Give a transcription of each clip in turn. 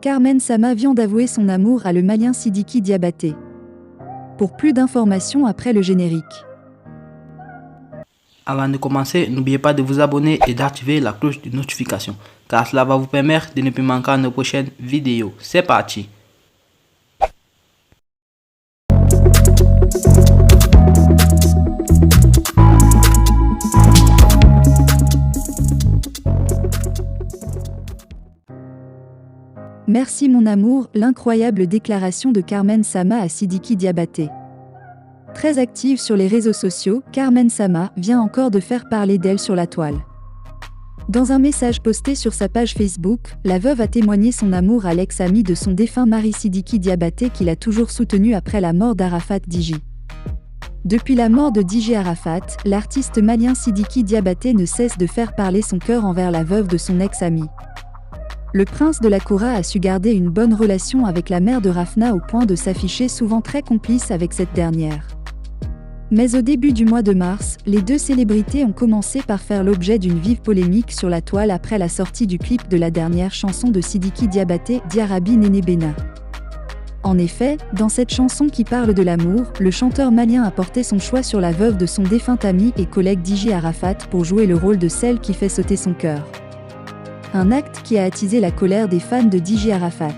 Carmen Sama vient d'avouer son amour à le malien Sidiki Diabaté. Pour plus d'informations après le générique. Avant de commencer, n'oubliez pas de vous abonner et d'activer la cloche de notification, car cela va vous permettre de ne plus manquer nos prochaines vidéos. C'est parti! Merci mon amour, l'incroyable déclaration de Carmen Sama à Sidiki Diabaté. Très active sur les réseaux sociaux, Carmen Sama vient encore de faire parler d'elle sur la toile. Dans un message posté sur sa page Facebook, la veuve a témoigné son amour à l'ex-ami de son défunt mari Sidiki Diabaté qu'il a toujours soutenu après la mort d'Arafat Dji. Depuis la mort de Dji Arafat, l'artiste malien Sidiki Diabaté ne cesse de faire parler son cœur envers la veuve de son ex-ami. Le prince de la Kora a su garder une bonne relation avec la mère de Rafna au point de s'afficher souvent très complice avec cette dernière. Mais au début du mois de mars, les deux célébrités ont commencé par faire l'objet d'une vive polémique sur la toile après la sortie du clip de la dernière chanson de Sidiki Diabaté, Diarabi Néné Bena. En effet, dans cette chanson qui parle de l'amour, le chanteur malien a porté son choix sur la veuve de son défunt ami et collègue Dji Arafat pour jouer le rôle de celle qui fait sauter son cœur. Un acte qui a attisé la colère des fans de Dji Arafat.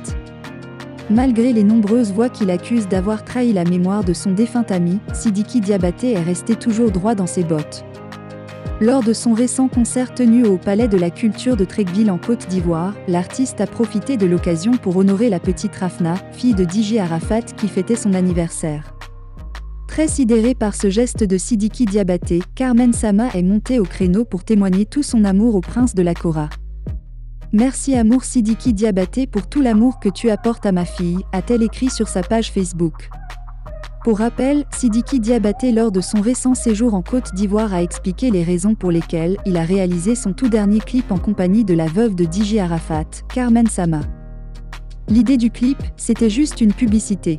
Malgré les nombreuses voix qui l'accusent d'avoir trahi la mémoire de son défunt ami, Sidiki Diabaté est resté toujours droit dans ses bottes. Lors de son récent concert tenu au Palais de la Culture de Treichville en Côte d'Ivoire, l'artiste a profité de l'occasion pour honorer la petite Rafna, fille de Dji Arafat qui fêtait son anniversaire. Très sidérée par ce geste de Sidiki Diabaté, Carmen Sama est montée au créneau pour témoigner tout son amour au prince de la Kora. Merci amour Sidiki Diabaté pour tout l'amour que tu apportes à ma fille, a-t-elle écrit sur sa page Facebook. Pour rappel, Sidiki Diabaté lors de son récent séjour en Côte d'Ivoire a expliqué les raisons pour lesquelles il a réalisé son tout dernier clip en compagnie de la veuve de Dji Arafat, Carmen Sama. L'idée du clip, c'était juste une publicité.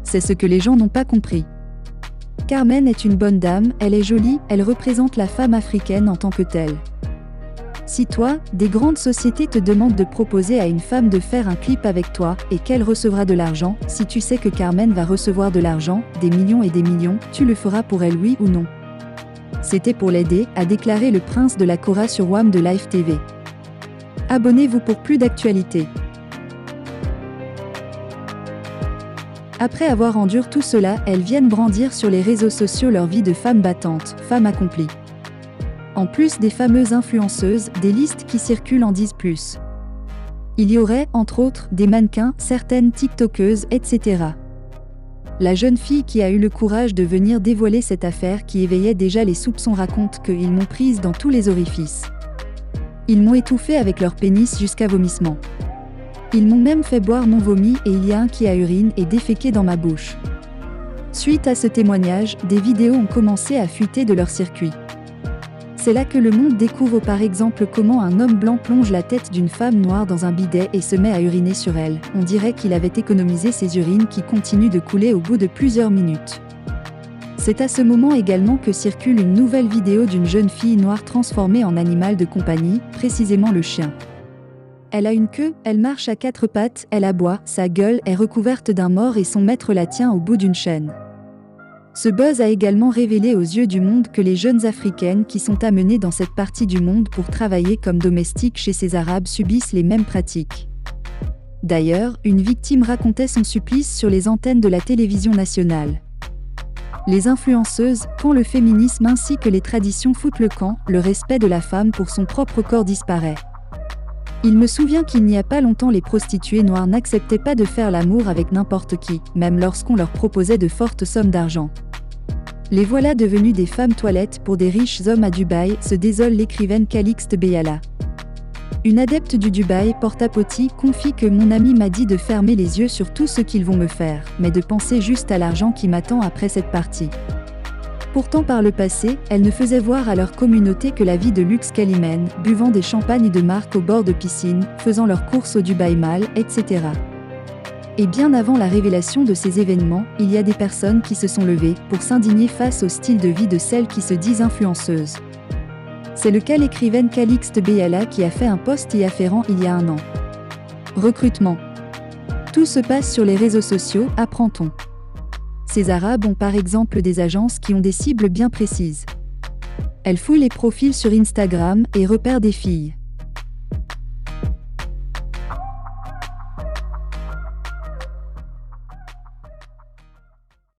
C'est ce que les gens n'ont pas compris. Carmen est une bonne dame, elle est jolie, elle représente la femme africaine en tant que telle. Si toi, des grandes sociétés te demandent de proposer à une femme de faire un clip avec toi, et qu'elle recevra de l'argent, si tu sais que Carmen va recevoir de l'argent, des millions et des millions, tu le feras pour elle oui ou non? C'était pour l'aider, a déclaré le prince de la Kora sur WAM de Live TV. Abonnez-vous pour plus d'actualités. Après avoir enduré tout cela, elles viennent brandir sur les réseaux sociaux leur vie de femme battante, femme accomplie. En plus des fameuses influenceuses, des listes qui circulent en disent plus. Il y aurait, entre autres, des mannequins, certaines tiktokeuses, etc. La jeune fille qui a eu le courage de venir dévoiler cette affaire qui éveillait déjà les soupçons raconte qu'ils m'ont prise dans tous les orifices. Ils m'ont étouffée avec leur pénis jusqu'à vomissement. Ils m'ont même fait boire mon vomi et il y a un qui a urine et déféqué dans ma bouche. Suite à ce témoignage, des vidéos ont commencé à fuiter de leur circuit. C'est là que le monde découvre par exemple comment un homme blanc plonge la tête d'une femme noire dans un bidet et se met à uriner sur elle. On dirait qu'il avait économisé ses urines qui continuent de couler au bout de plusieurs minutes. C'est à ce moment également que circule une nouvelle vidéo d'une jeune fille noire transformée en animal de compagnie, précisément le chien. Elle a une queue, elle marche à quatre pattes, elle aboie, sa gueule est recouverte d'un mors et son maître la tient au bout d'une chaîne. Ce buzz a également révélé aux yeux du monde que les jeunes africaines qui sont amenées dans cette partie du monde pour travailler comme domestiques chez ces Arabes subissent les mêmes pratiques. D'ailleurs, une victime racontait son supplice sur les antennes de la télévision nationale. Les influenceuses, quand le féminisme ainsi que les traditions foutent le camp, le respect de la femme pour son propre corps disparaît. Il me souvient qu'il n'y a pas longtemps les prostituées noires n'acceptaient pas de faire l'amour avec n'importe qui, même lorsqu'on leur proposait de fortes sommes d'argent. Les voilà devenues des femmes toilettes pour des riches hommes à Dubaï, se désole l'écrivaine Calixte Beyala. Une adepte du Dubaï, Porta Potty, confie que mon ami m'a dit de fermer les yeux sur tout ce qu'ils vont me faire, mais de penser juste à l'argent qui m'attend après cette partie. Pourtant par le passé, elles ne faisaient voir à leur communauté que la vie de luxe qu'elles buvant des champagnes de marque au bord de piscine, faisant leurs courses au Dubaï Mall, etc. Et bien avant la révélation de ces événements, il y a des personnes qui se sont levées pour s'indigner face au style de vie de celles qui se disent influenceuses. C'est le cas l'écrivaine Calixte Beyala qui a fait un post y afférent il y a un an. Recrutement. Tout se passe sur les réseaux sociaux, apprend-on. Ces Arabes ont par exemple des agences qui ont des cibles bien précises. Elles fouillent les profils sur Instagram et repèrent des filles.